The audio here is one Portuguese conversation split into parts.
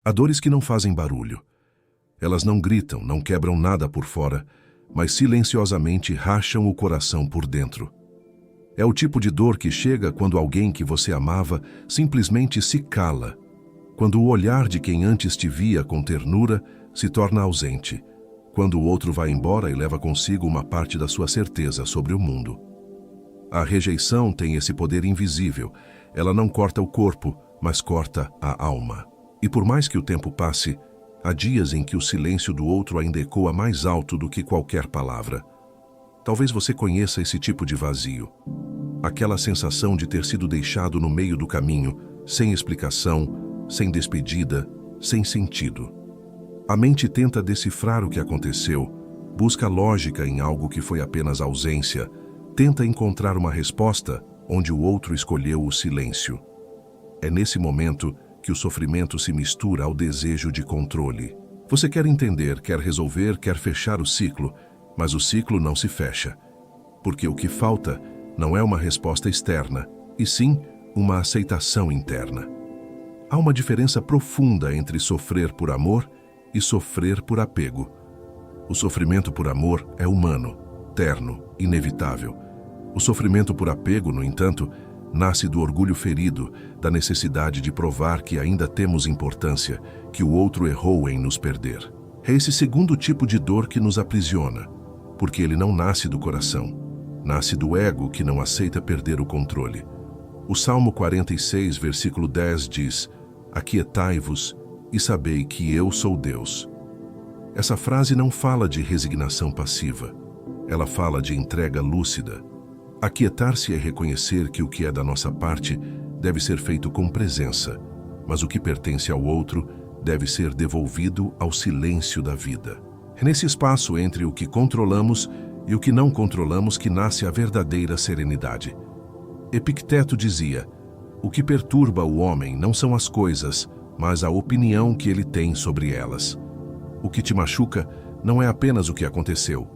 Há dores que não fazem barulho. Elas não gritam, não quebram nada por fora, mas silenciosamente racham o coração por dentro. É o tipo de dor que chega quando alguém que você amava simplesmente se cala, quando o olhar de quem antes te via com ternura se torna ausente, quando o outro vai embora e leva consigo uma parte da sua certeza sobre o mundo. A rejeição tem esse poder invisível. Ela não corta o corpo, mas corta a alma. E por mais que o tempo passe, há dias em que o silêncio do outro ainda ecoa mais alto do que qualquer palavra. Talvez você conheça esse tipo de vazio. Aquela sensação de ter sido deixado no meio do caminho, sem explicação, sem despedida, sem sentido. A mente tenta decifrar o que aconteceu, busca lógica em algo que foi apenas ausência, tenta encontrar uma resposta onde o outro escolheu o silêncio. É nesse momento que o sofrimento se mistura ao desejo de controle. Você quer entender, quer resolver, quer fechar o ciclo, mas o ciclo não se fecha. Porque o que falta não é uma resposta externa, e sim uma aceitação interna. Há uma diferença profunda entre sofrer por amor e sofrer por apego. O sofrimento por amor é humano, terno, inevitável. O sofrimento por apego, no entanto, nasce do orgulho ferido, da necessidade de provar que ainda temos importância, que o outro errou em nos perder. É esse segundo tipo de dor que nos aprisiona, porque ele não nasce do coração, nasce do ego que não aceita perder o controle. O Salmo 46, versículo 10 diz: "Aquietai-vos e sabei que eu sou Deus." Essa frase não fala de resignação passiva, ela fala de entrega lúcida. Aquietar-se é reconhecer que o que é da nossa parte deve ser feito com presença, mas o que pertence ao outro deve ser devolvido ao silêncio da vida. É nesse espaço entre o que controlamos e o que não controlamos que nasce a verdadeira serenidade. Epicteto dizia: "O que perturba o homem não são as coisas, mas a opinião que ele tem sobre elas." O que te machuca não é apenas o que aconteceu,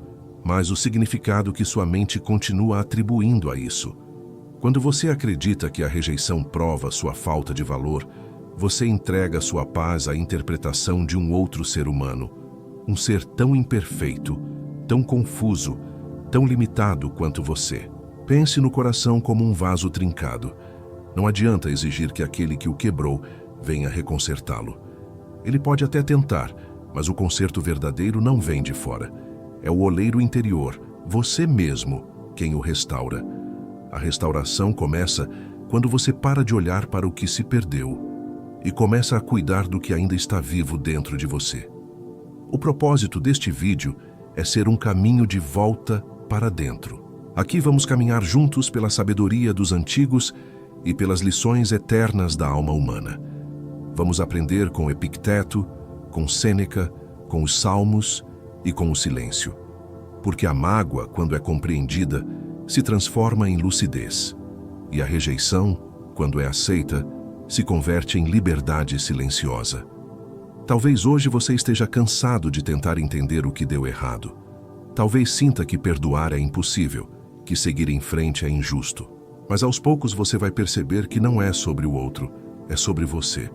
mas o significado que sua mente continua atribuindo a isso. Quando você acredita que a rejeição prova sua falta de valor, você entrega sua paz à interpretação de um outro ser humano, um ser tão imperfeito, tão confuso, tão limitado quanto você. Pense no coração como um vaso trincado. Não adianta exigir que aquele que o quebrou venha reconsertá-lo. Ele pode até tentar, mas o conserto verdadeiro não vem de fora. É o oleiro interior, você mesmo, quem o restaura. A restauração começa quando você para de olhar para o que se perdeu e começa a cuidar do que ainda está vivo dentro de você. O propósito deste vídeo é ser um caminho de volta para dentro. Aqui vamos caminhar juntos pela sabedoria dos antigos e pelas lições eternas da alma humana. Vamos aprender com Epicteto, com Sêneca, com os Salmos e com o silêncio. Porque a mágoa, quando é compreendida, se transforma em lucidez. E a rejeição, quando é aceita, se converte em liberdade silenciosa. Talvez hoje você esteja cansado de tentar entender o que deu errado. Talvez sinta que perdoar é impossível, que seguir em frente é injusto. Mas aos poucos você vai perceber que não é sobre o outro, é sobre você.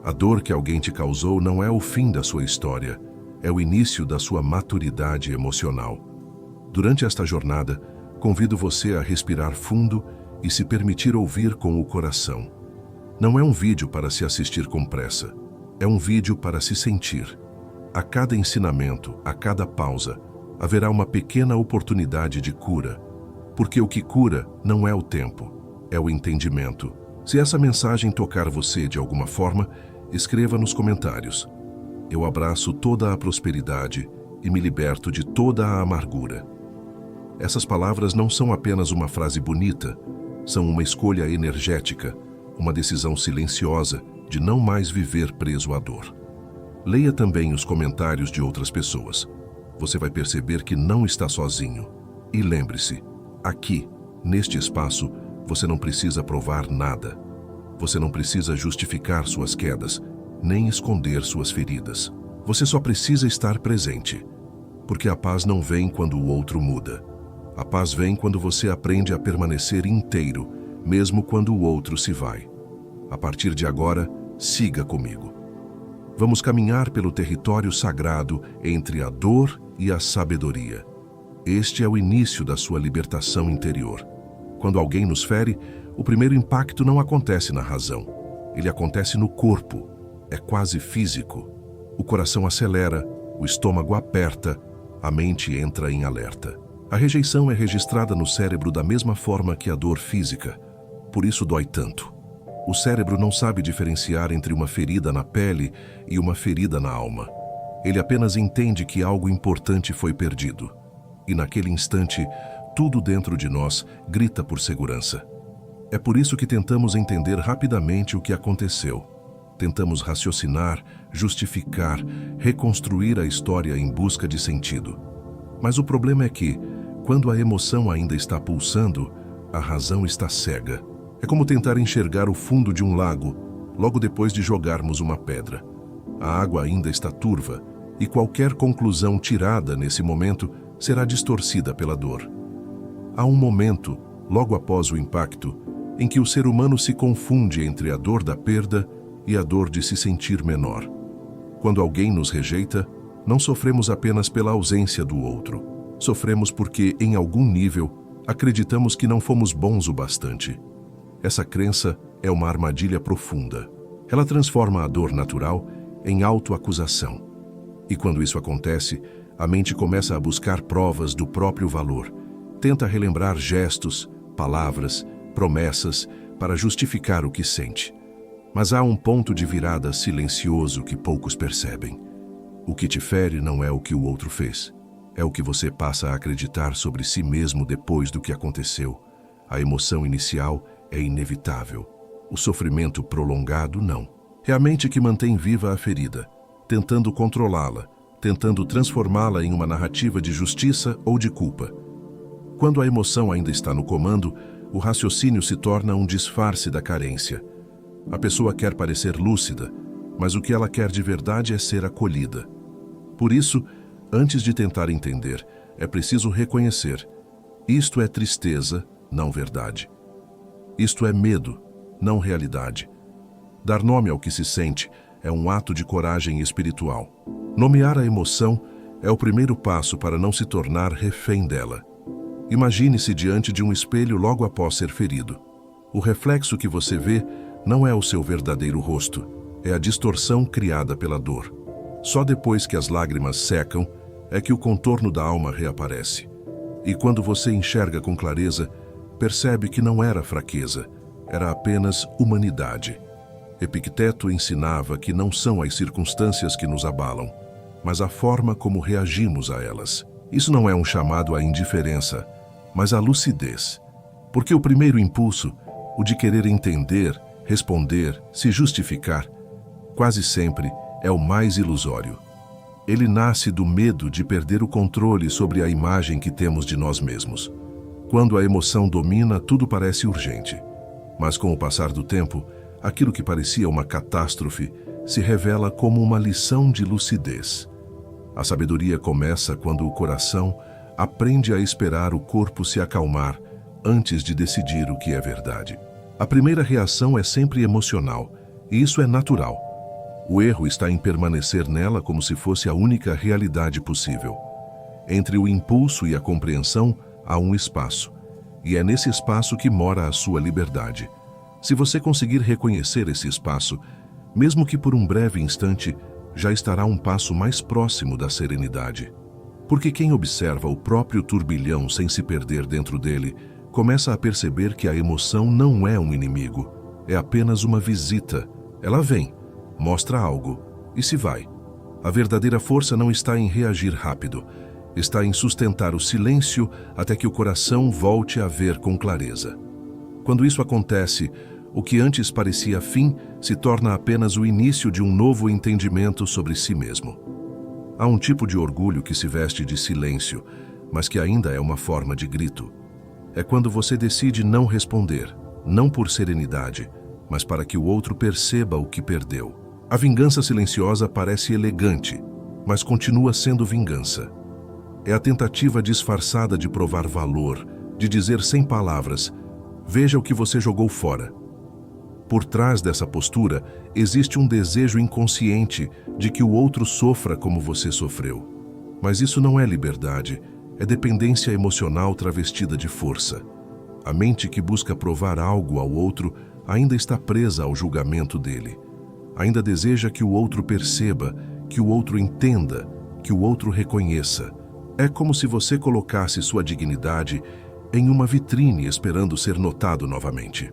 A dor que alguém te causou não é o fim da sua história, é o início da sua maturidade emocional. Durante esta jornada, convido você a respirar fundo e se permitir ouvir com o coração. Não é um vídeo para se assistir com pressa, é um vídeo para se sentir. A cada ensinamento, a cada pausa, haverá uma pequena oportunidade de cura, porque o que cura não é o tempo, é o entendimento. Se essa mensagem tocar você de alguma forma, escreva nos comentários. Eu abraço toda a prosperidade e me liberto de toda a amargura. Essas palavras não são apenas uma frase bonita, são uma escolha energética, uma decisão silenciosa de não mais viver preso à dor. Leia também os comentários de outras pessoas. Você vai perceber que não está sozinho. E lembre-se, aqui, neste espaço, você não precisa provar nada. Você não precisa justificar suas quedas, nem esconder suas feridas. Você só precisa estar presente, porque a paz não vem quando o outro muda. A paz vem quando você aprende a permanecer inteiro, mesmo quando o outro se vai. A partir de agora, siga comigo. Vamos caminhar pelo território sagrado entre a dor e a sabedoria. Este é o início da sua libertação interior. Quando alguém nos fere, o primeiro impacto não acontece na razão. Ele acontece no corpo. É quase físico. O coração acelera, o estômago aperta, a mente entra em alerta. A rejeição é registrada no cérebro da mesma forma que a dor física. Por isso dói tanto. O cérebro não sabe diferenciar entre uma ferida na pele e uma ferida na alma. Ele apenas entende que algo importante foi perdido. E naquele instante, tudo dentro de nós grita por segurança. É por isso que tentamos entender rapidamente o que aconteceu. Tentamos raciocinar, justificar, reconstruir a história em busca de sentido. Mas o problema é que, quando a emoção ainda está pulsando, a razão está cega. É como tentar enxergar o fundo de um lago, logo depois de jogarmos uma pedra. A água ainda está turva, e qualquer conclusão tirada nesse momento será distorcida pela dor. Há um momento, logo após o impacto, em que o ser humano se confunde entre a dor da perda e a dor de se sentir menor. Quando alguém nos rejeita, não sofremos apenas pela ausência do outro. Sofremos porque, em algum nível, acreditamos que não fomos bons o bastante. Essa crença é uma armadilha profunda. Ela transforma a dor natural em autoacusação. E quando isso acontece, a mente começa a buscar provas do próprio valor. Tenta relembrar gestos, palavras, promessas para justificar o que sente. Mas há um ponto de virada silencioso que poucos percebem. O que te fere não é o que o outro fez. É o que você passa a acreditar sobre si mesmo depois do que aconteceu. A emoção inicial é inevitável. O sofrimento prolongado, não. É a mente que mantém viva a ferida, tentando controlá-la, tentando transformá-la em uma narrativa de justiça ou de culpa. Quando a emoção ainda está no comando, o raciocínio se torna um disfarce da carência. A pessoa quer parecer lúcida, mas o que ela quer de verdade é ser acolhida. Por isso, antes de tentar entender, é preciso reconhecer: isto é tristeza, não verdade. Isto é medo, não realidade. Dar nome ao que se sente é um ato de coragem espiritual. Nomear a emoção é o primeiro passo para não se tornar refém dela. Imagine-se diante de um espelho logo após ser ferido. O reflexo que você vê não é o seu verdadeiro rosto, é a distorção criada pela dor. Só depois que as lágrimas secam é que o contorno da alma reaparece. E quando você enxerga com clareza, percebe que não era fraqueza, era apenas humanidade. Epicteto ensinava que não são as circunstâncias que nos abalam, mas a forma como reagimos a elas. Isso não é um chamado à indiferença, mas à lucidez. Porque o primeiro impulso, o de querer entender, responder, se justificar, quase sempre é o mais ilusório. Ele nasce do medo de perder o controle sobre a imagem que temos de nós mesmos. Quando a emoção domina, tudo parece urgente. Mas com o passar do tempo, aquilo que parecia uma catástrofe se revela como uma lição de lucidez. A sabedoria começa quando o coração aprende a esperar o corpo se acalmar antes de decidir o que é verdade. A primeira reação é sempre emocional, e isso é natural. O erro está em permanecer nela como se fosse a única realidade possível. Entre o impulso e a compreensão, há um espaço, e é nesse espaço que mora a sua liberdade. Se você conseguir reconhecer esse espaço, mesmo que por um breve instante, já estará um passo mais próximo da serenidade. Porque quem observa o próprio turbilhão sem se perder dentro dele, começa a perceber que a emoção não é um inimigo, é apenas uma visita. Ela vem, mostra algo e se vai. A verdadeira força não está em reagir rápido, está em sustentar o silêncio até que o coração volte a ver com clareza. Quando isso acontece, o que antes parecia fim se torna apenas o início de um novo entendimento sobre si mesmo. Há um tipo de orgulho que se veste de silêncio, mas que ainda é uma forma de grito. É quando você decide não responder, não por serenidade, mas para que o outro perceba o que perdeu. A vingança silenciosa parece elegante, mas continua sendo vingança. É a tentativa disfarçada de provar valor, de dizer sem palavras: veja o que você jogou fora. Por trás dessa postura, existe um desejo inconsciente de que o outro sofra como você sofreu. Mas isso não é liberdade, é dependência emocional travestida de força. A mente que busca provar algo ao outro ainda está presa ao julgamento dele. Ainda deseja que o outro perceba, que o outro entenda, que o outro reconheça. É como se você colocasse sua dignidade em uma vitrine esperando ser notado novamente.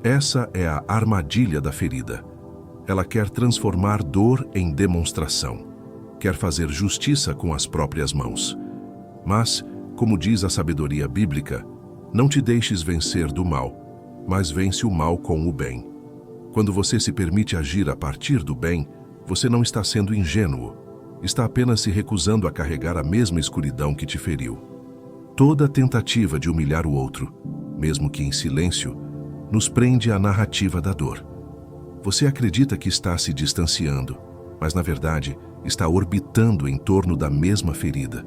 Essa é a armadilha da ferida. Ela quer transformar dor em demonstração. Quer fazer justiça com as próprias mãos. Mas, como diz a sabedoria bíblica, não te deixes vencer do mal, mas vence o mal com o bem. Quando você se permite agir a partir do bem, você não está sendo ingênuo, está apenas se recusando a carregar a mesma escuridão que te feriu. Toda tentativa de humilhar o outro, mesmo que em silêncio, nos prende à narrativa da dor. Você acredita que está se distanciando, mas na verdade está orbitando em torno da mesma ferida.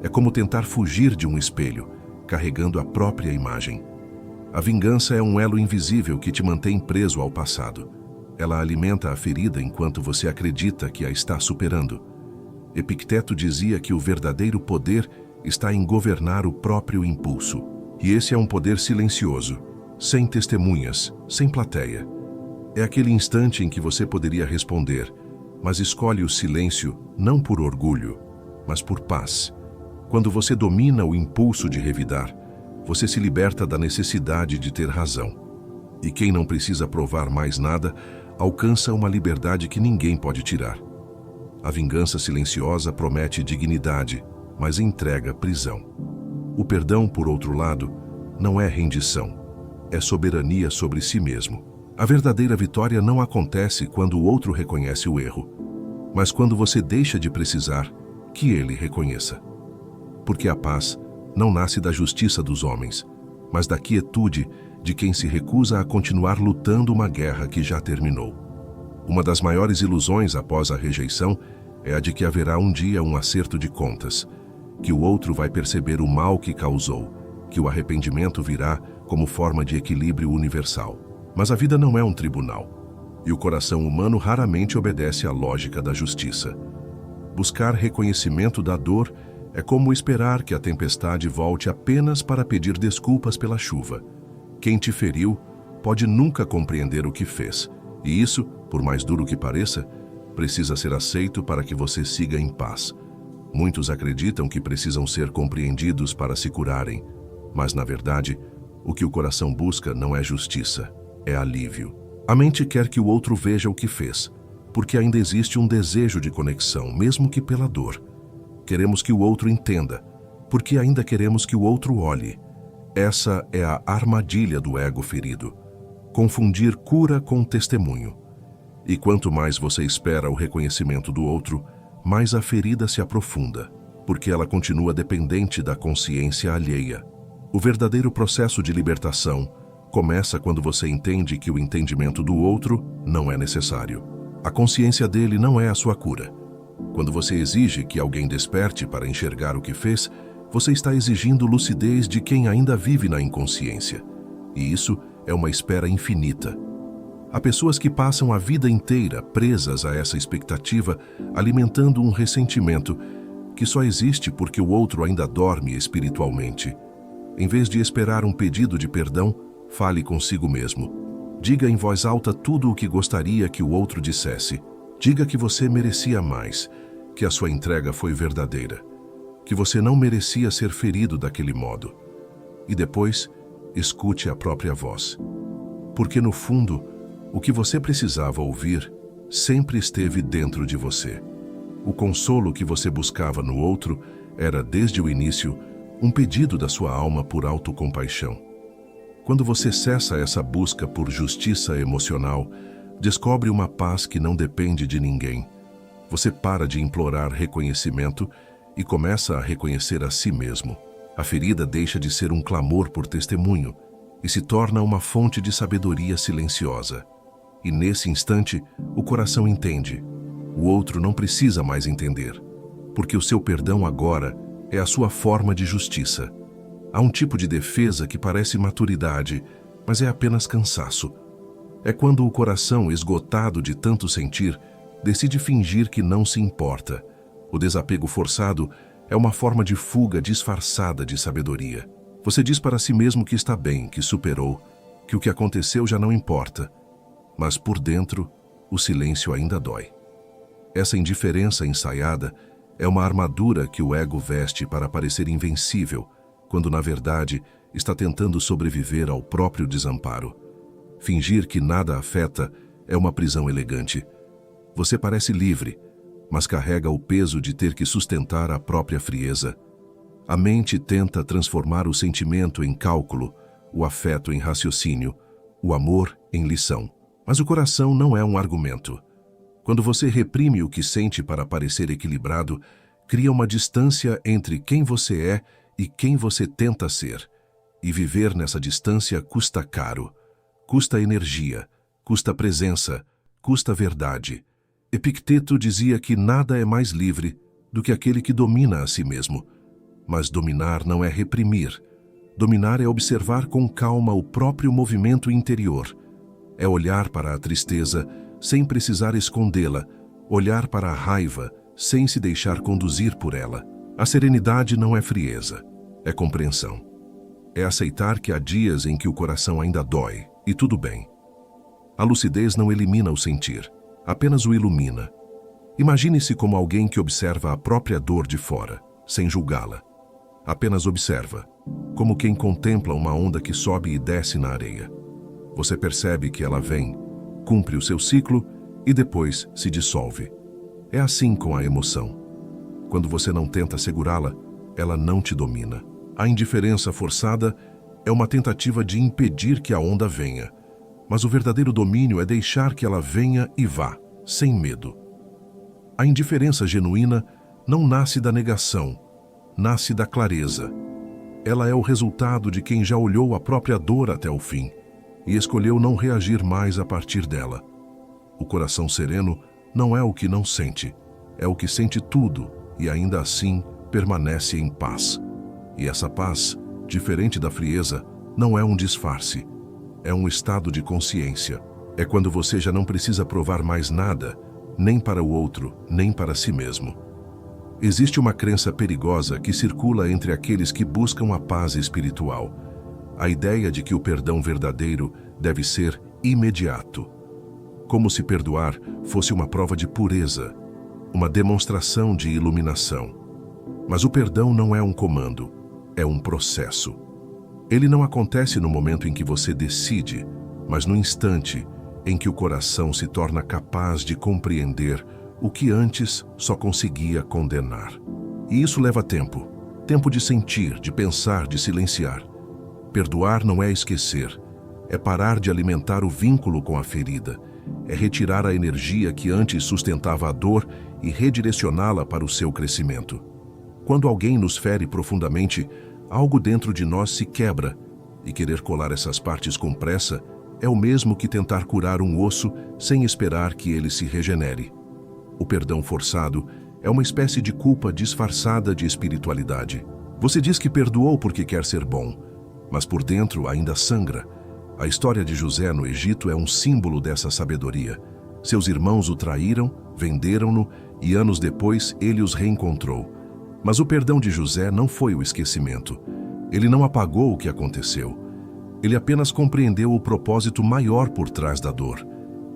É como tentar fugir de um espelho, carregando a própria imagem. A vingança é um elo invisível que te mantém preso ao passado. Ela alimenta a ferida enquanto você acredita que a está superando. Epicteto dizia que o verdadeiro poder está em governar o próprio impulso. E esse é um poder silencioso, sem testemunhas, sem plateia. É aquele instante em que você poderia responder, mas escolhe o silêncio não por orgulho, mas por paz. Quando você domina o impulso de revidar, você se liberta da necessidade de ter razão. E quem não precisa provar mais nada, alcança uma liberdade que ninguém pode tirar. A vingança silenciosa promete dignidade, mas entrega prisão. O perdão, por outro lado, não é rendição, é soberania sobre si mesmo. A verdadeira vitória não acontece quando o outro reconhece o erro, mas quando você deixa de precisar que ele reconheça. Porque a paz não nasce da justiça dos homens, mas da quietude de quem se recusa a continuar lutando uma guerra que já terminou. Uma das maiores ilusões após a rejeição é a de que haverá um dia um acerto de contas, que o outro vai perceber o mal que causou, que o arrependimento virá como forma de equilíbrio universal. Mas a vida não é um tribunal, e o coração humano raramente obedece à lógica da justiça. Buscar reconhecimento da dor é como esperar que a tempestade volte apenas para pedir desculpas pela chuva. Quem te feriu pode nunca compreender o que fez, e isso, por mais duro que pareça, precisa ser aceito para que você siga em paz. Muitos acreditam que precisam ser compreendidos para se curarem, mas, na verdade, o que o coração busca não é justiça, é alívio. A mente quer que o outro veja o que fez, porque ainda existe um desejo de conexão, mesmo que pela dor. Queremos que o outro entenda, porque ainda queremos que o outro olhe. Essa é a armadilha do ego ferido. Confundir cura com testemunho. E quanto mais você espera o reconhecimento do outro, mais a ferida se aprofunda, porque ela continua dependente da consciência alheia. O verdadeiro processo de libertação começa quando você entende que o entendimento do outro não é necessário. A consciência dele não é a sua cura. Quando você exige que alguém desperte para enxergar o que fez, você está exigindo lucidez de quem ainda vive na inconsciência. E isso é uma espera infinita. Há pessoas que passam a vida inteira presas a essa expectativa, alimentando um ressentimento que só existe porque o outro ainda dorme espiritualmente. Em vez de esperar um pedido de perdão, fale consigo mesmo. Diga em voz alta tudo o que gostaria que o outro dissesse. Diga que você merecia mais, que a sua entrega foi verdadeira, que você não merecia ser ferido daquele modo. E depois, escute a própria voz. Porque no fundo, o que você precisava ouvir sempre esteve dentro de você. O consolo que você buscava no outro era, desde o início, um pedido da sua alma por autocompaixão. Quando você cessa essa busca por justiça emocional, descobre uma paz que não depende de ninguém. Você para de implorar reconhecimento e começa a reconhecer a si mesmo. A ferida deixa de ser um clamor por testemunho e se torna uma fonte de sabedoria silenciosa. E nesse instante, o coração entende. O outro não precisa mais entender, porque o seu perdão agora é a sua forma de justiça. Há um tipo de defesa que parece maturidade, mas é apenas cansaço. É quando o coração, esgotado de tanto sentir, decide fingir que não se importa. O desapego forçado é uma forma de fuga disfarçada de sabedoria. Você diz para si mesmo que está bem, que superou, que o que aconteceu já não importa. Mas por dentro, o silêncio ainda dói. Essa indiferença ensaiada é uma armadura que o ego veste para parecer invencível, quando na verdade está tentando sobreviver ao próprio desamparo. Fingir que nada afeta é uma prisão elegante. Você parece livre, mas carrega o peso de ter que sustentar a própria frieza. A mente tenta transformar o sentimento em cálculo, o afeto em raciocínio, o amor em lição. Mas o coração não é um argumento. Quando você reprime o que sente para parecer equilibrado, cria uma distância entre quem você é e quem você tenta ser. E viver nessa distância custa caro. Custa energia, custa presença, custa verdade. Epicteto dizia que nada é mais livre do que aquele que domina a si mesmo. Mas dominar não é reprimir. Dominar é observar com calma o próprio movimento interior. É olhar para a tristeza sem precisar escondê-la, olhar para a raiva sem se deixar conduzir por ela. A serenidade não é frieza, é compreensão. É aceitar que há dias em que o coração ainda dói, e tudo bem. A lucidez não elimina o sentir, apenas o ilumina. Imagine-se como alguém que observa a própria dor de fora, sem julgá-la. Apenas observa, como quem contempla uma onda que sobe e desce na areia. Você percebe que ela vem, cumpre o seu ciclo e depois se dissolve. É assim com a emoção. Quando você não tenta segurá-la, ela não te domina. A indiferença forçada é uma tentativa de impedir que a onda venha, mas o verdadeiro domínio é deixar que ela venha e vá, sem medo. A indiferença genuína não nasce da negação, nasce da clareza. Ela é o resultado de quem já olhou a própria dor até o fim e escolheu não reagir mais a partir dela. O coração sereno não é o que não sente, é o que sente tudo e ainda assim permanece em paz. E essa paz, diferente da frieza, não é um disfarce, é um estado de consciência. É quando você já não precisa provar mais nada, nem para o outro, nem para si mesmo. Existe uma crença perigosa que circula entre aqueles que buscam a paz espiritual. A ideia de que o perdão verdadeiro deve ser imediato. Como se perdoar fosse uma prova de pureza, uma demonstração de iluminação. Mas o perdão não é um comando, é um processo. Ele não acontece no momento em que você decide, mas no instante em que o coração se torna capaz de compreender o que antes só conseguia condenar. E isso leva tempo. Tempo de sentir, de pensar, de silenciar. Perdoar não é esquecer. É parar de alimentar o vínculo com a ferida. É retirar a energia que antes sustentava a dor e redirecioná-la para o seu crescimento. Quando alguém nos fere profundamente, algo dentro de nós se quebra, e querer colar essas partes com pressa é o mesmo que tentar curar um osso sem esperar que ele se regenere. O perdão forçado é uma espécie de culpa disfarçada de espiritualidade. Você diz que perdoou porque quer ser bom, mas por dentro ainda sangra. A história de José no Egito é um símbolo dessa sabedoria. Seus irmãos o traíram, venderam-no e anos depois ele os reencontrou. Mas o perdão de José não foi o esquecimento. Ele não apagou o que aconteceu. Ele apenas compreendeu o propósito maior por trás da dor.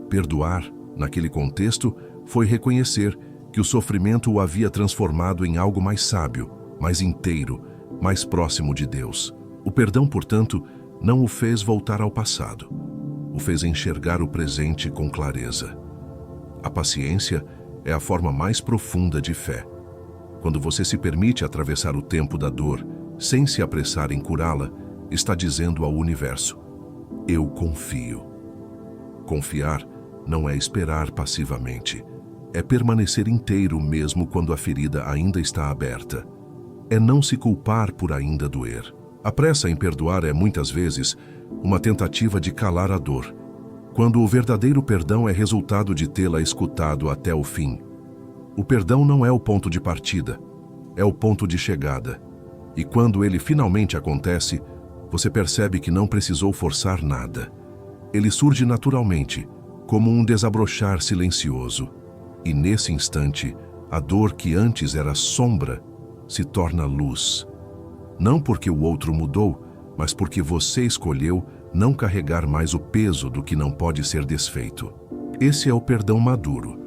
Perdoar, naquele contexto, foi reconhecer que o sofrimento o havia transformado em algo mais sábio, mais inteiro, mais próximo de Deus. O perdão, portanto, não o fez voltar ao passado. O fez enxergar o presente com clareza. A paciência é a forma mais profunda de fé. Quando você se permite atravessar o tempo da dor, sem se apressar em curá-la, está dizendo ao universo: eu confio. Confiar não é esperar passivamente. É permanecer inteiro mesmo quando a ferida ainda está aberta. É não se culpar por ainda doer. A pressa em perdoar é, muitas vezes, uma tentativa de calar a dor, quando o verdadeiro perdão é resultado de tê-la escutado até o fim. O perdão não é o ponto de partida, é o ponto de chegada. E quando ele finalmente acontece, você percebe que não precisou forçar nada. Ele surge naturalmente, como um desabrochar silencioso. E nesse instante, a dor que antes era sombra se torna luz. Não porque o outro mudou, mas porque você escolheu não carregar mais o peso do que não pode ser desfeito. Esse é o perdão maduro,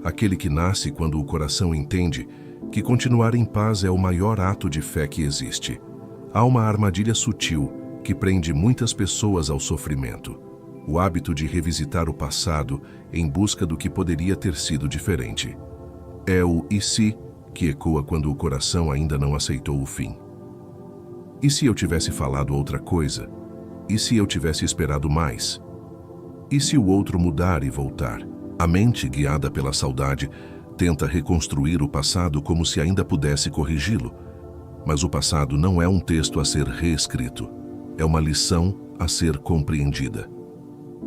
aquele que nasce quando o coração entende que continuar em paz é o maior ato de fé que existe. Há uma armadilha sutil que prende muitas pessoas ao sofrimento: o hábito de revisitar o passado em busca do que poderia ter sido diferente. É o "e se" que ecoa quando o coração ainda não aceitou o fim. E se eu tivesse falado outra coisa? E se eu tivesse esperado mais? E se o outro mudar e voltar? A mente, guiada pela saudade, tenta reconstruir o passado como se ainda pudesse corrigi-lo. Mas o passado não é um texto a ser reescrito. É uma lição a ser compreendida.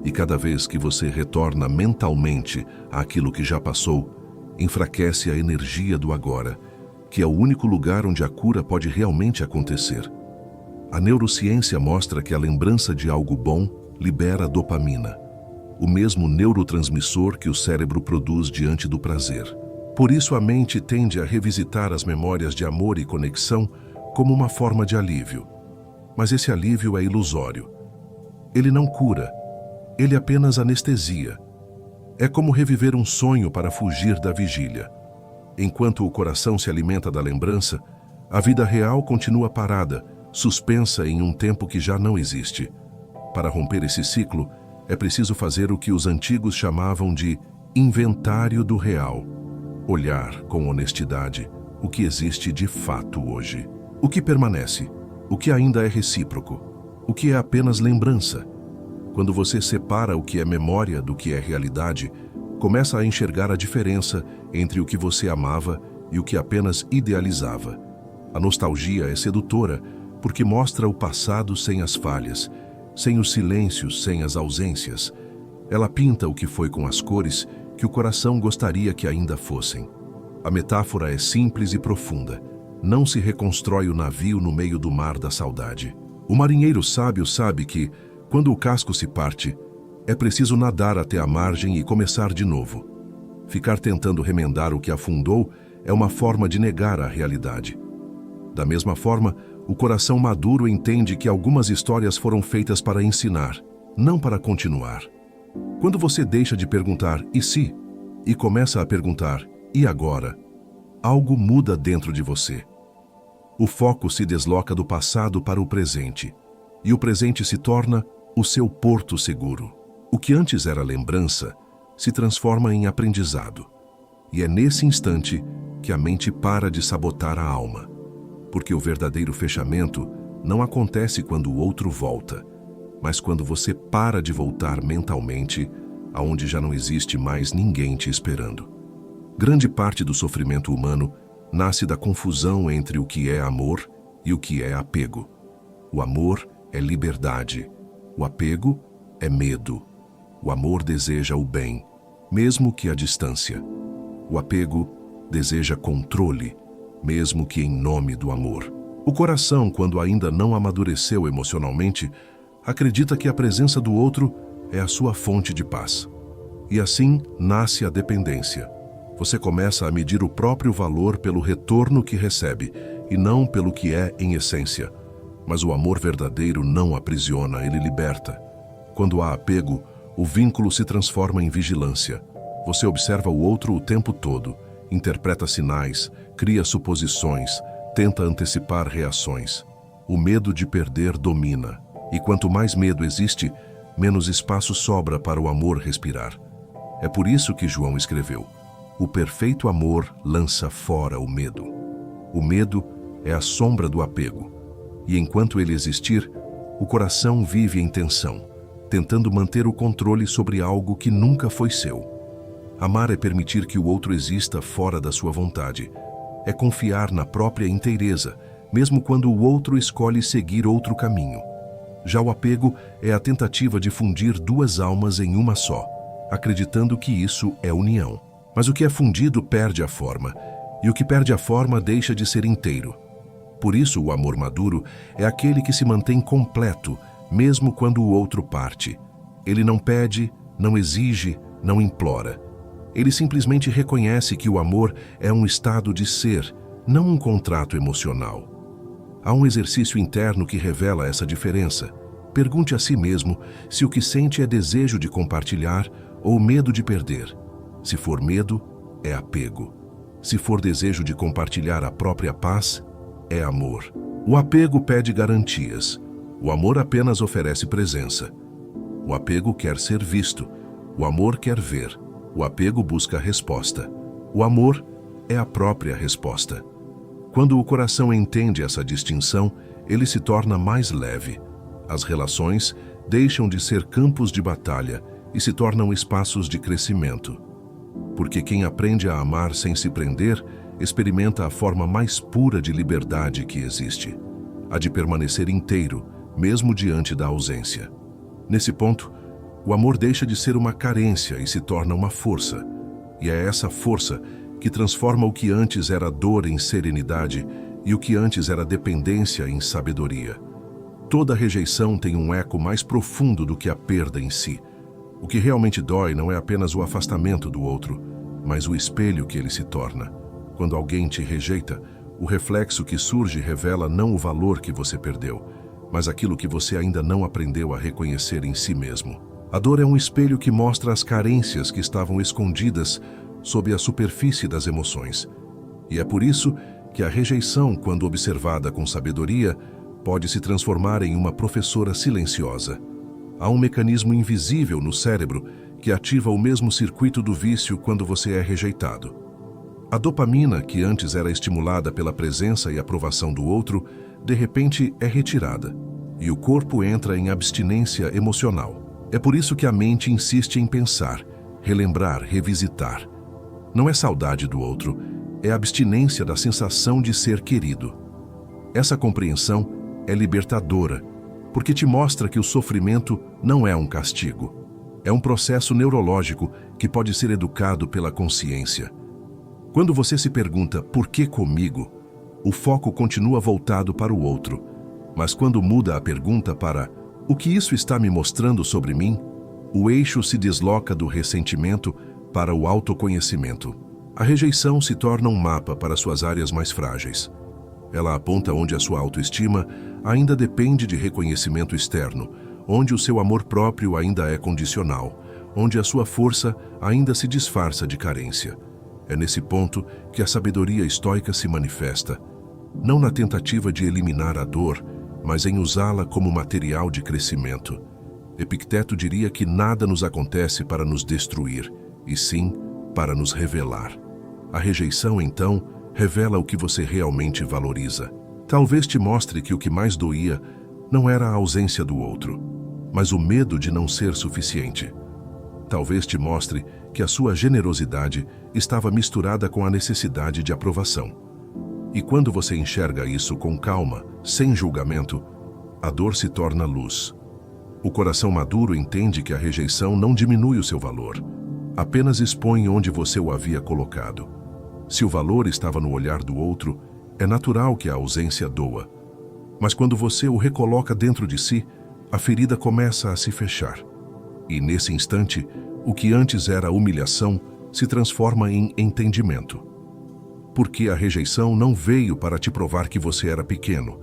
E cada vez que você retorna mentalmente àquilo que já passou, enfraquece a energia do agora, que é o único lugar onde a cura pode realmente acontecer. A neurociência mostra que a lembrança de algo bom libera dopamina, o mesmo neurotransmissor que o cérebro produz diante do prazer. Por isso a mente tende a revisitar as memórias de amor e conexão como uma forma de alívio. Mas esse alívio é ilusório. Ele não cura, ele apenas anestesia. É como reviver um sonho para fugir da vigília. Enquanto o coração se alimenta da lembrança, a vida real continua parada, suspensa em um tempo que já não existe. Para romper esse ciclo, é preciso fazer o que os antigos chamavam de inventário do real. Olhar com honestidade o que existe de fato hoje. O que permanece, o que ainda é recíproco, o que é apenas lembrança. Quando você separa o que é memória do que é realidade, começa a enxergar a diferença entre o que você amava e o que apenas idealizava. A nostalgia é sedutora porque mostra o passado sem as falhas, sem os silêncios, sem as ausências. Ela pinta o que foi com as cores que o coração gostaria que ainda fossem. A metáfora é simples e profunda. Não se reconstrói o navio no meio do mar da saudade. O marinheiro sábio sabe que, quando o casco se parte, é preciso nadar até a margem e começar de novo. Ficar tentando remendar o que afundou é uma forma de negar a realidade. Da mesma forma, o coração maduro entende que algumas histórias foram feitas para ensinar, não para continuar. Quando você deixa de perguntar "e se?" e começa a perguntar "e agora?", algo muda dentro de você. O foco se desloca do passado para o presente, e o presente se torna o seu porto seguro. O que antes era lembrança se transforma em aprendizado. E é nesse instante que a mente para de sabotar a alma. Porque o verdadeiro fechamento não acontece quando o outro volta, mas quando você para de voltar mentalmente, aonde já não existe mais ninguém te esperando. Grande parte do sofrimento humano nasce da confusão entre o que é amor e o que é apego. O amor é liberdade, o apego é medo. O amor deseja o bem, mesmo que à distância. O apego deseja controle, mesmo que em nome do amor. O coração, quando ainda não amadureceu emocionalmente, acredita que a presença do outro é a sua fonte de paz. E assim nasce a dependência. Você começa a medir o próprio valor pelo retorno que recebe, e não pelo que é em essência. Mas o amor verdadeiro não aprisiona, ele liberta. Quando há apego, o vínculo se transforma em vigilância. Você observa o outro o tempo todo, interpreta sinais, cria suposições, tenta antecipar reações. O medo de perder domina, e quanto mais medo existe, menos espaço sobra para o amor respirar. É por isso que João escreveu: o perfeito amor lança fora o medo. O medo é a sombra do apego, e enquanto ele existir, o coração vive em tensão, tentando manter o controle sobre algo que nunca foi seu. Amar é permitir que o outro exista fora da sua vontade. É confiar na própria inteireza, mesmo quando o outro escolhe seguir outro caminho. Já o apego é a tentativa de fundir duas almas em uma só, acreditando que isso é união. Mas o que é fundido perde a forma, e o que perde a forma deixa de ser inteiro. Por isso, o amor maduro é aquele que se mantém completo, mesmo quando o outro parte. Ele não pede, não exige, não implora. Ele simplesmente reconhece que o amor é um estado de ser, não um contrato emocional. Há um exercício interno que revela essa diferença. Pergunte a si mesmo se o que sente é desejo de compartilhar ou medo de perder. Se for medo, é apego. Se for desejo de compartilhar a própria paz, é amor. O apego pede garantias. O amor apenas oferece presença. O apego quer ser visto. O amor quer ver. O apego busca resposta. O amor é a própria resposta. Quando o coração entende essa distinção, ele se torna mais leve. As relações deixam de ser campos de batalha e se tornam espaços de crescimento. Porque quem aprende a amar sem se prender, experimenta a forma mais pura de liberdade que existe, a de permanecer inteiro, mesmo diante da ausência. Nesse ponto, o amor deixa de ser uma carência e se torna uma força. E é essa força que transforma o que antes era dor em serenidade e o que antes era dependência em sabedoria. Toda rejeição tem um eco mais profundo do que a perda em si. O que realmente dói não é apenas o afastamento do outro, mas o espelho que ele se torna. Quando alguém te rejeita, o reflexo que surge revela não o valor que você perdeu, mas aquilo que você ainda não aprendeu a reconhecer em si mesmo. A dor é um espelho que mostra as carências que estavam escondidas sob a superfície das emoções. E é por isso que a rejeição, quando observada com sabedoria, pode se transformar em uma professora silenciosa. Há um mecanismo invisível no cérebro que ativa o mesmo circuito do vício quando você é rejeitado. A dopamina, que antes era estimulada pela presença e aprovação do outro, de repente é retirada, e o corpo entra em abstinência emocional. É por isso que a mente insiste em pensar, relembrar, revisitar. Não é saudade do outro, é abstinência da sensação de ser querido. Essa compreensão é libertadora, porque te mostra que o sofrimento não é um castigo. É um processo neurológico que pode ser educado pela consciência. Quando você se pergunta por que comigo, o foco continua voltado para o outro. Mas quando muda a pergunta para o que isso está me mostrando sobre mim, o eixo se desloca do ressentimento para o autoconhecimento. A rejeição se torna um mapa para suas áreas mais frágeis. Ela aponta onde a sua autoestima ainda depende de reconhecimento externo, onde o seu amor próprio ainda é condicional, onde a sua força ainda se disfarça de carência. É nesse ponto que a sabedoria estoica se manifesta, não na tentativa de eliminar a dor, mas em usá-la como material de crescimento. Epicteto diria que nada nos acontece para nos destruir, e sim para nos revelar. A rejeição, então, revela o que você realmente valoriza. Talvez te mostre que o que mais doía não era a ausência do outro, mas o medo de não ser suficiente. Talvez te mostre que a sua generosidade estava misturada com a necessidade de aprovação. E quando você enxerga isso com calma, sem julgamento, a dor se torna luz. O coração maduro entende que a rejeição não diminui o seu valor, apenas expõe onde você o havia colocado. Se o valor estava no olhar do outro, é natural que a ausência doa. Mas quando você o recoloca dentro de si, a ferida começa a se fechar. E nesse instante, o que antes era humilhação se transforma em entendimento. Porque a rejeição não veio para te provar que você era pequeno,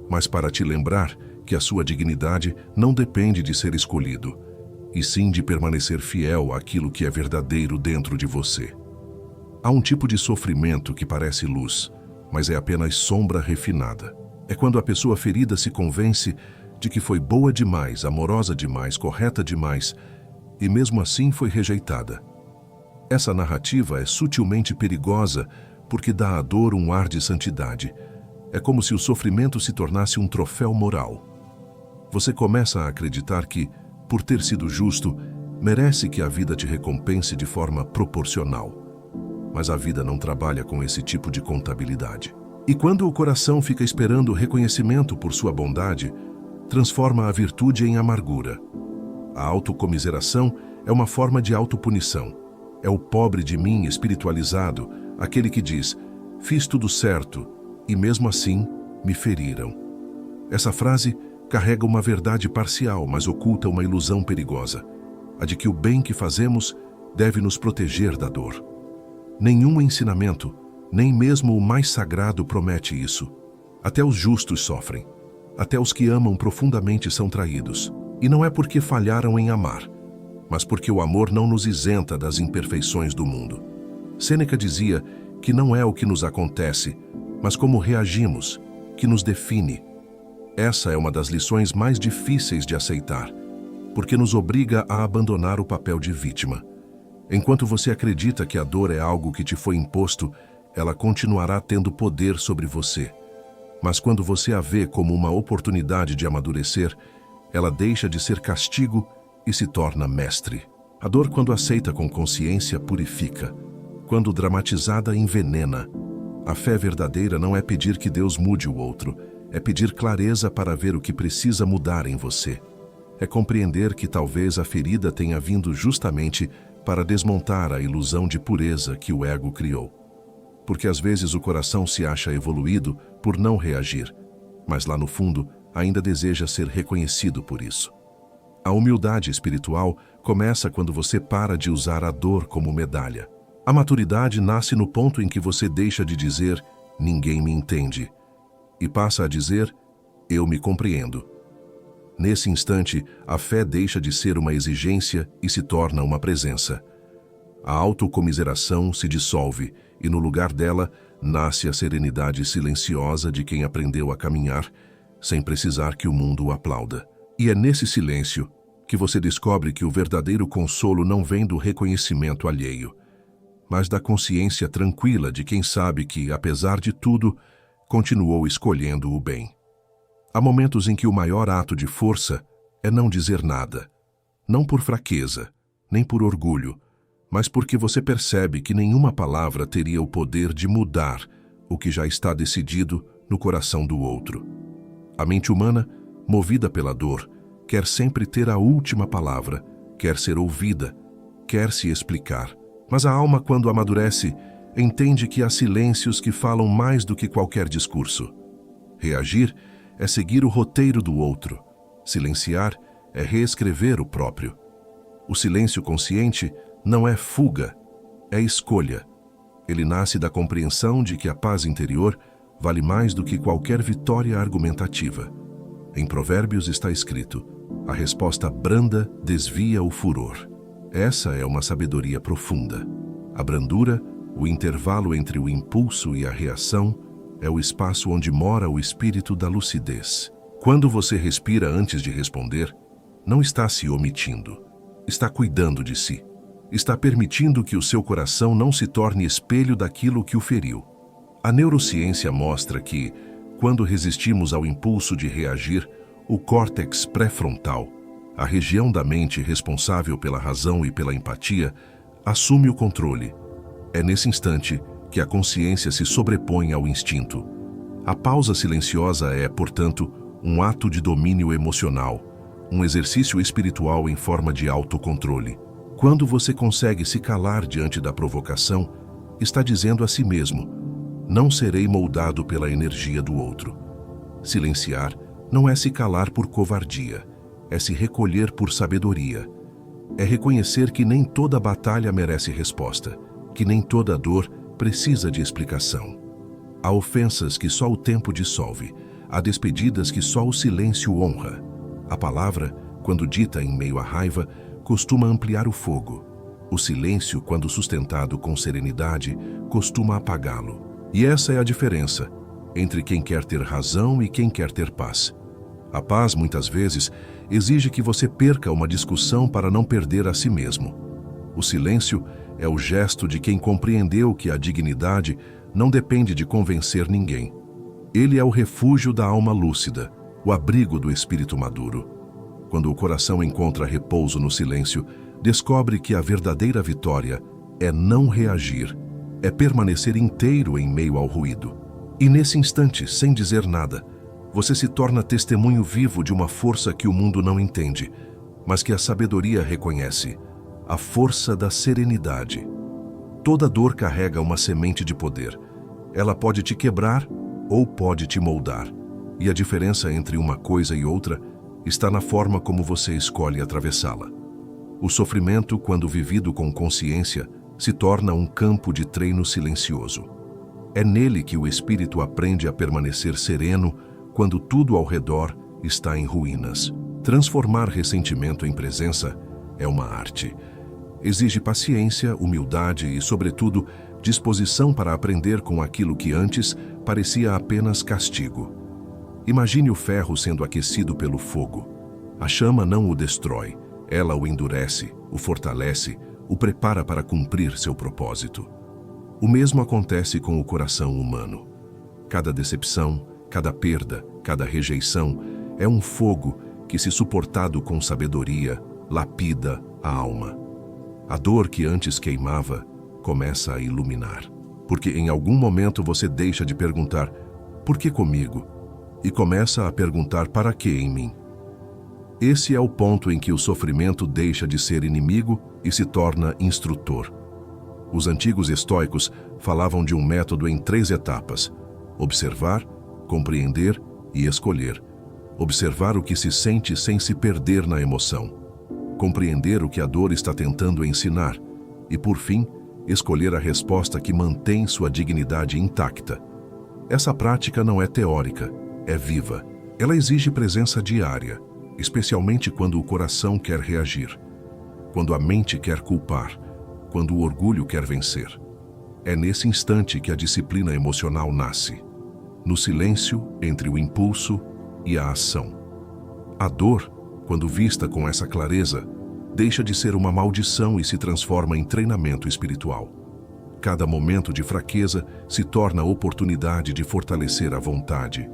mas para te lembrar que a sua dignidade não depende de ser escolhido, e sim de permanecer fiel àquilo que é verdadeiro dentro de você. Há um tipo de sofrimento que parece luz, mas é apenas sombra refinada. É quando a pessoa ferida se convence de que foi boa demais, amorosa demais, correta demais, e mesmo assim foi rejeitada. Essa narrativa é sutilmente perigosa porque dá à dor um ar de santidade. É como se o sofrimento se tornasse um troféu moral. Você começa a acreditar que, por ter sido justo, merece que a vida te recompense de forma proporcional. Mas a vida não trabalha com esse tipo de contabilidade. E quando o coração fica esperando reconhecimento por sua bondade, transforma a virtude em amargura. A autocomiseração é uma forma de autopunição. É o pobre de mim espiritualizado, aquele que diz, fiz tudo certo, e mesmo assim me feriram. Essa frase carrega uma verdade parcial, mas oculta uma ilusão perigosa, a de que o bem que fazemos deve nos proteger da dor. Nenhum ensinamento, nem mesmo o mais sagrado, promete isso. Até os justos sofrem. Até os que amam profundamente são traídos. E não é porque falharam em amar, mas porque o amor não nos isenta das imperfeições do mundo. Sêneca dizia que não é o que nos acontece, mas como reagimos, que nos define. Essa é uma das lições mais difíceis de aceitar, porque nos obriga a abandonar o papel de vítima. Enquanto você acredita que a dor é algo que te foi imposto, ela continuará tendo poder sobre você. Mas quando você a vê como uma oportunidade de amadurecer, ela deixa de ser castigo e se torna mestre. A dor, quando aceita com consciência, purifica. Quando dramatizada, envenena. A fé verdadeira não é pedir que Deus mude o outro, é pedir clareza para ver o que precisa mudar em você. É compreender que talvez a ferida tenha vindo justamente para desmontar a ilusão de pureza que o ego criou. Porque às vezes o coração se acha evoluído por não reagir, mas lá no fundo ainda deseja ser reconhecido por isso. A humildade espiritual começa quando você para de usar a dor como medalha. A maturidade nasce no ponto em que você deixa de dizer "ninguém me entende" e passa a dizer "eu me compreendo". Nesse instante, a fé deixa de ser uma exigência e se torna uma presença. A autocomiseração se dissolve e, no lugar dela, nasce a serenidade silenciosa de quem aprendeu a caminhar sem precisar que o mundo o aplauda. E é nesse silêncio que você descobre que o verdadeiro consolo não vem do reconhecimento alheio, mas da consciência tranquila de quem sabe que, apesar de tudo, continuou escolhendo o bem. Há momentos em que o maior ato de força é não dizer nada, não por fraqueza, nem por orgulho, mas porque você percebe que nenhuma palavra teria o poder de mudar o que já está decidido no coração do outro. A mente humana, movida pela dor, quer sempre ter a última palavra, quer ser ouvida, quer se explicar. Mas a alma, quando amadurece, entende que há silêncios que falam mais do que qualquer discurso. Reagir é seguir o roteiro do outro. Silenciar é reescrever o próprio. O silêncio consciente não é fuga, é escolha. Ele nasce da compreensão de que a paz interior vale mais do que qualquer vitória argumentativa. Em Provérbios está escrito: a resposta branda desvia o furor. Essa é uma sabedoria profunda. A brandura, o intervalo entre o impulso e a reação, é o espaço onde mora o espírito da lucidez. Quando você respira antes de responder, não está se omitindo, está cuidando de si. Está permitindo que o seu coração não se torne espelho daquilo que o feriu. A neurociência mostra que, quando resistimos ao impulso de reagir, o córtex pré-frontal, a região da mente responsável pela razão e pela empatia, assume o controle. É nesse instante que a consciência se sobrepõe ao instinto. A pausa silenciosa é, portanto, um ato de domínio emocional, um exercício espiritual em forma de autocontrole. Quando você consegue se calar diante da provocação, está dizendo a si mesmo: não serei moldado pela energia do outro. Silenciar não é se calar por covardia, é se recolher por sabedoria. É reconhecer que nem toda batalha merece resposta, que nem toda dor precisa de explicação. Há ofensas que só o tempo dissolve, há despedidas que só o silêncio honra. A palavra, quando dita em meio à raiva, costuma ampliar o fogo. O silêncio, quando sustentado com serenidade, costuma apagá-lo. E essa é a diferença entre quem quer ter razão e quem quer ter paz. A paz, muitas vezes, exige que você perca uma discussão para não perder a si mesmo. O silêncio é o gesto de quem compreendeu que a dignidade não depende de convencer ninguém. Ele é o refúgio da alma lúcida, o abrigo do espírito maduro. Quando o coração encontra repouso no silêncio, descobre que a verdadeira vitória é não reagir, é permanecer inteiro em meio ao ruído. E nesse instante, sem dizer nada, você se torna testemunho vivo de uma força que o mundo não entende, mas que a sabedoria reconhece: a força da serenidade. Toda dor carrega uma semente de poder. Ela pode te quebrar ou pode te moldar. E a diferença entre uma coisa e outra está na forma como você escolhe atravessá-la. O sofrimento, quando vivido com consciência, se torna um campo de treino silencioso. É nele que o espírito aprende a permanecer sereno quando tudo ao redor está em ruínas. Transformar ressentimento em presença é uma arte. Exige paciência, humildade e, sobretudo, disposição para aprender com aquilo que antes parecia apenas castigo. Imagine o ferro sendo aquecido pelo fogo. A chama não o destrói, ela o endurece, o fortalece, o prepara para cumprir seu propósito. O mesmo acontece com o coração humano. Cada decepção, cada perda, cada rejeição é um fogo que, se suportado com sabedoria, lapida a alma. A dor que antes queimava começa a iluminar, porque em algum momento você deixa de perguntar "por que comigo?" e começa a perguntar "para que em mim?" Esse é o ponto em que o sofrimento deixa de ser inimigo e se torna instrutor. Os antigos estoicos falavam de um método em 3 etapas: observar, compreender e escolher. Observar o que se sente sem se perder na emoção. Compreender o que a dor está tentando ensinar. E, por fim, escolher a resposta que mantém sua dignidade intacta. Essa prática não é teórica, é viva. Ela exige presença diária, especialmente quando o coração quer reagir, quando a mente quer culpar, quando o orgulho quer vencer. É nesse instante que a disciplina emocional nasce, no silêncio entre o impulso e a ação. A dor, quando vista com essa clareza, deixa de ser uma maldição e se transforma em treinamento espiritual. Cada momento de fraqueza se torna oportunidade de fortalecer a vontade.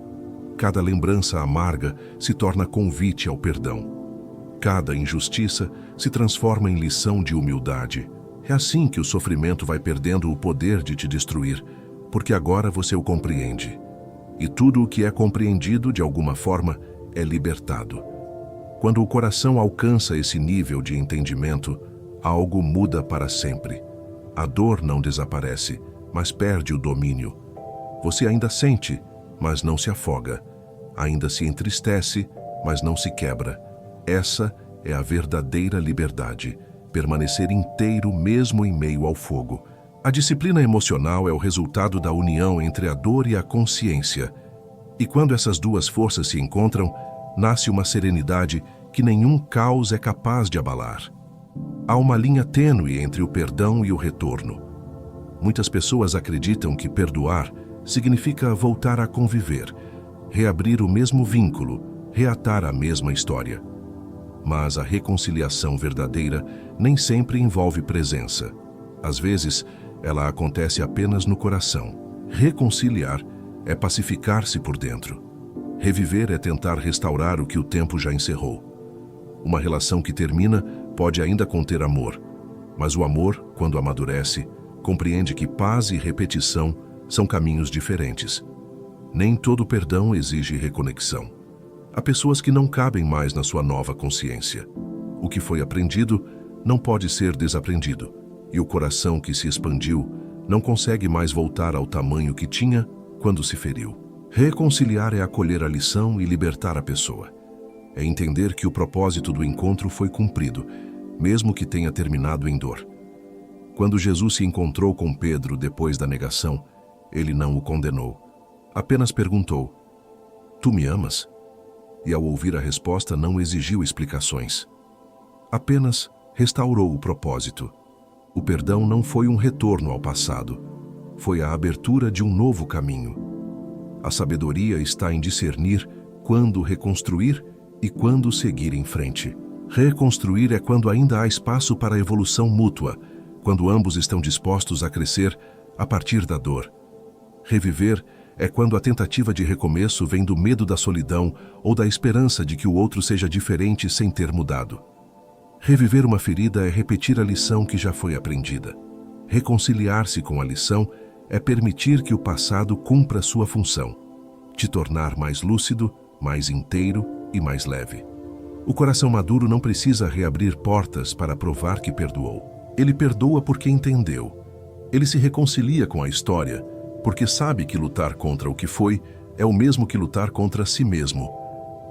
Cada lembrança amarga se torna convite ao perdão. Cada injustiça se transforma em lição de humildade. É assim que o sofrimento vai perdendo o poder de te destruir, porque agora você o compreende. E tudo o que é compreendido, de alguma forma, é libertado. Quando o coração alcança esse nível de entendimento, algo muda para sempre. A dor não desaparece, mas perde o domínio. Você ainda sente, mas não se afoga. Ainda se entristece, mas não se quebra. Essa é a verdadeira liberdade, permanecer inteiro mesmo em meio ao fogo. A disciplina emocional é o resultado da união entre a dor e a consciência. E quando essas duas forças se encontram, nasce uma serenidade que nenhum caos é capaz de abalar. Há uma linha tênue entre o perdão e o retorno. Muitas pessoas acreditam que perdoar significa voltar a conviver, reabrir o mesmo vínculo, reatar a mesma história. Mas a reconciliação verdadeira nem sempre envolve presença. Às vezes, ela acontece apenas no coração. Reconciliar é pacificar-se por dentro. Reviver é tentar restaurar o que o tempo já encerrou. Uma relação que termina pode ainda conter amor, mas o amor, quando amadurece, compreende que paz e repetição são caminhos diferentes. Nem todo perdão exige reconexão. Há pessoas que não cabem mais na sua nova consciência. O que foi aprendido não pode ser desaprendido, e o coração que se expandiu não consegue mais voltar ao tamanho que tinha quando se feriu. Reconciliar é acolher a lição e libertar a pessoa. É entender que o propósito do encontro foi cumprido, mesmo que tenha terminado em dor. Quando Jesus se encontrou com Pedro depois da negação, ele não o condenou. Apenas perguntou: "Tu me amas?" E ao ouvir a resposta não exigiu explicações. Apenas restaurou o propósito. O perdão não foi um retorno ao passado, foi a abertura de um novo caminho. A sabedoria está em discernir quando reconstruir e quando seguir em frente. Reconstruir é quando ainda há espaço para a evolução mútua, quando ambos estão dispostos a crescer a partir da dor. Reviver é quando a tentativa de recomeço vem do medo da solidão ou da esperança de que o outro seja diferente sem ter mudado. Reviver uma ferida é repetir a lição que já foi aprendida. Reconciliar-se com a lição é permitir que o passado cumpra sua função, te tornar mais lúcido, mais inteiro e mais leve. O coração maduro não precisa reabrir portas para provar que perdoou. Ele perdoa porque entendeu. Ele se reconcilia com a história, porque sabe que lutar contra o que foi é o mesmo que lutar contra si mesmo.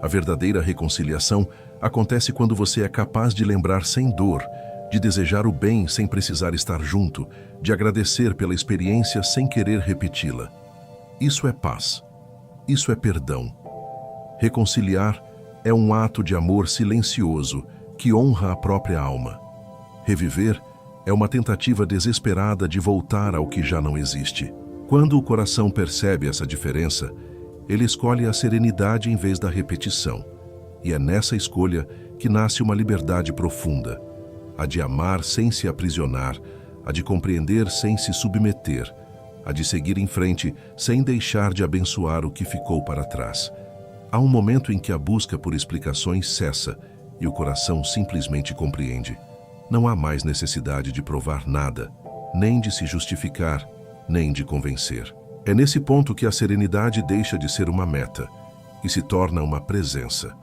A verdadeira reconciliação acontece quando você é capaz de lembrar sem dor, de desejar o bem sem precisar estar junto, de agradecer pela experiência sem querer repeti-la. Isso é paz. Isso é perdão. Reconciliar é um ato de amor silencioso que honra a própria alma. Reviver é uma tentativa desesperada de voltar ao que já não existe. Quando o coração percebe essa diferença, ele escolhe a serenidade em vez da repetição. E é nessa escolha que nasce uma liberdade profunda, a de amar sem se aprisionar, a de compreender sem se submeter, a de seguir em frente sem deixar de abençoar o que ficou para trás. Há um momento em que a busca por explicações cessa e o coração simplesmente compreende. Não há mais necessidade de provar nada, nem de se justificar, nem de convencer. É nesse ponto que a serenidade deixa de ser uma meta e se torna uma presença.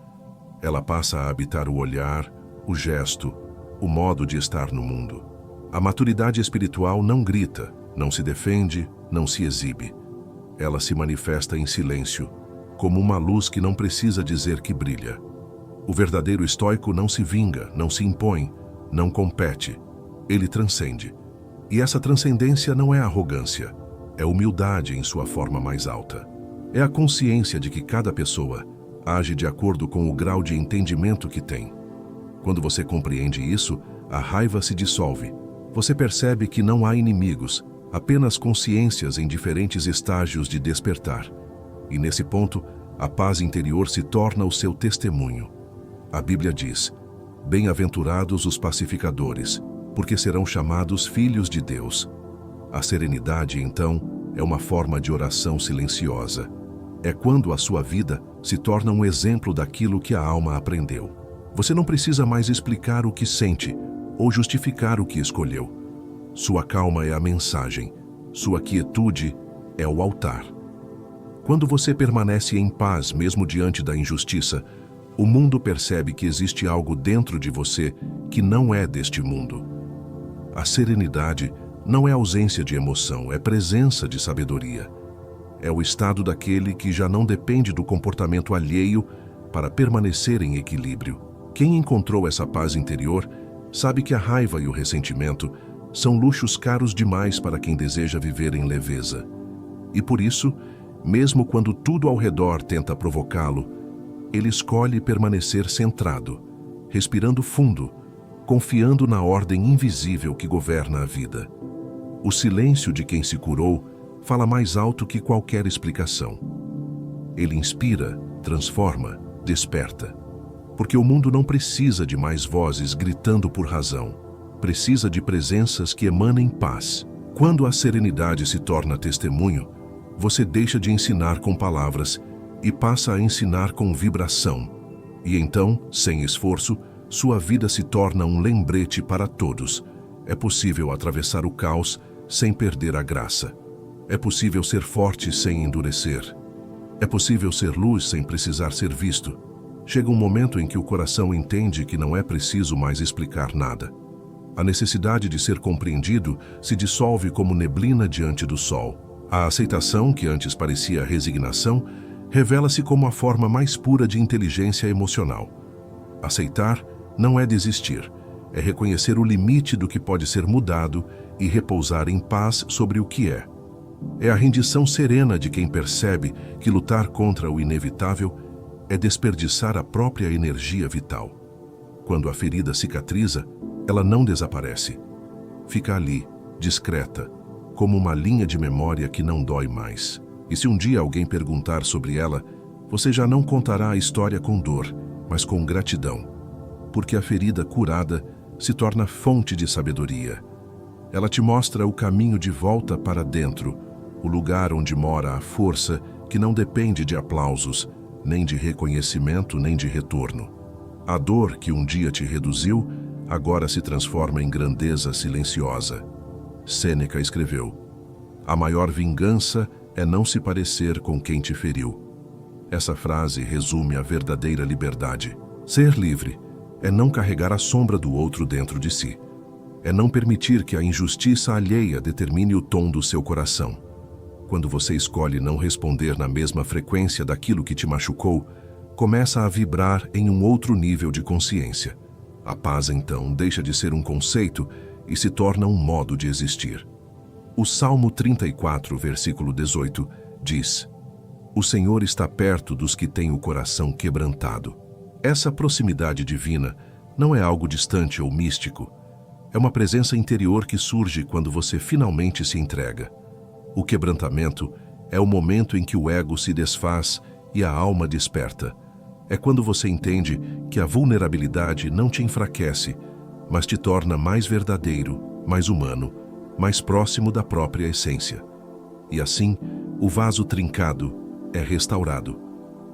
Ela passa a habitar o olhar, o gesto, o modo de estar no mundo. A maturidade espiritual não grita, não se defende, não se exibe. Ela se manifesta em silêncio, como uma luz que não precisa dizer que brilha. O verdadeiro estoico não se vinga, não se impõe, não compete. Ele transcende. E essa transcendência não é arrogância, é humildade em sua forma mais alta. É a consciência de que cada pessoa age de acordo com o grau de entendimento que tem. Quando você compreende isso, a raiva se dissolve. Você percebe que não há inimigos, apenas consciências em diferentes estágios de despertar. E nesse ponto, a paz interior se torna o seu testemunho. A Bíblia diz: "Bem-aventurados os pacificadores, porque serão chamados filhos de Deus." A serenidade, então, é uma forma de oração silenciosa. É quando a sua vida se torna um exemplo daquilo que a alma aprendeu. Você não precisa mais explicar o que sente ou justificar o que escolheu. Sua calma é a mensagem, sua quietude é o altar. Quando você permanece em paz mesmo diante da injustiça, o mundo percebe que existe algo dentro de você que não é deste mundo. A serenidade não é ausência de emoção, é presença de sabedoria. É o estado daquele que já não depende do comportamento alheio para permanecer em equilíbrio. Quem encontrou essa paz interior sabe que a raiva e o ressentimento são luxos caros demais para quem deseja viver em leveza. E por isso, mesmo quando tudo ao redor tenta provocá-lo, ele escolhe permanecer centrado, respirando fundo, confiando na ordem invisível que governa a vida. O silêncio de quem se curou fala mais alto que qualquer explicação. Ele inspira, transforma, desperta. Porque o mundo não precisa de mais vozes gritando por razão. Precisa de presenças que emanem paz. Quando a serenidade se torna testemunho, você deixa de ensinar com palavras e passa a ensinar com vibração. E então, sem esforço, sua vida se torna um lembrete para todos. É possível atravessar o caos sem perder a graça. É possível ser forte sem endurecer. É possível ser luz sem precisar ser visto. Chega um momento em que o coração entende que não é preciso mais explicar nada. A necessidade de ser compreendido se dissolve como neblina diante do sol. A aceitação, que antes parecia resignação, revela-se como a forma mais pura de inteligência emocional. Aceitar não é desistir, é reconhecer o limite do que pode ser mudado e repousar em paz sobre o que é. É a rendição serena de quem percebe que lutar contra o inevitável é desperdiçar a própria energia vital. Quando a ferida cicatriza, ela não desaparece. Fica ali, discreta, como uma linha de memória que não dói mais. E se um dia alguém perguntar sobre ela, você já não contará a história com dor, mas com gratidão. Porque a ferida curada se torna fonte de sabedoria. Ela te mostra o caminho de volta para dentro, o lugar onde mora a força que não depende de aplausos, nem de reconhecimento, nem de retorno. A dor que um dia te reduziu, agora se transforma em grandeza silenciosa. Sêneca escreveu: "A maior vingança é não se parecer com quem te feriu." Essa frase resume a verdadeira liberdade. Ser livre é não carregar a sombra do outro dentro de si. É não permitir que a injustiça alheia determine o tom do seu coração. quando você escolhe não responder na mesma frequência daquilo que te machucou, começa a vibrar em um outro nível de consciência. A paz, então, deixa de ser um conceito e se torna um modo de existir. O Salmo 34, versículo 18, diz: O Senhor está perto dos que têm o coração quebrantado. Essa proximidade divina não é algo distante ou místico. É uma presença interior que surge quando você finalmente se entrega. O quebrantamento é o momento em que o ego se desfaz e a alma desperta. É quando você entende que a vulnerabilidade não te enfraquece, mas te torna mais verdadeiro, mais humano, mais próximo da própria essência. E assim, o vaso trincado é restaurado.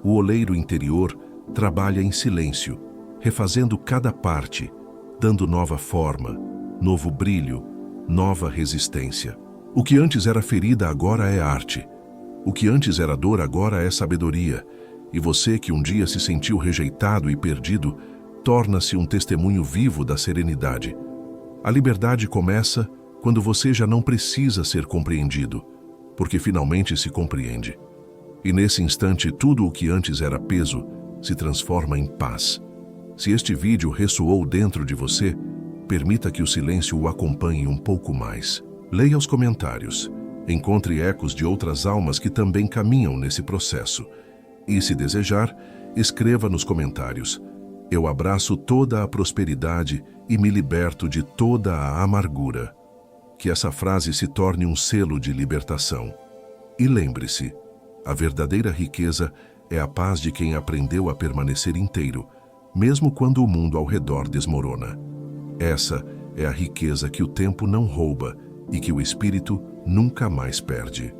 O oleiro interior trabalha em silêncio, refazendo cada parte, dando nova forma, novo brilho, nova resistência. O que antes era ferida agora é arte. O que antes era dor agora é sabedoria. E você que um dia se sentiu rejeitado e perdido, torna-se um testemunho vivo da serenidade. A liberdade começa quando você já não precisa ser compreendido, porque finalmente se compreende. E nesse instante tudo o que antes era peso se transforma em paz. Se este vídeo ressoou dentro de você, permita que o silêncio o acompanhe um pouco mais. Leia os comentários. Encontre ecos de outras almas que também caminham nesse processo. E, se desejar, escreva nos comentários: Eu abraço toda a prosperidade e me liberto de toda a amargura. Que essa frase se torne um selo de libertação. E lembre-se, a verdadeira riqueza é a paz de quem aprendeu a permanecer inteiro, mesmo quando o mundo ao redor desmorona. Essa é a riqueza que o tempo não rouba e que o espírito nunca mais perde.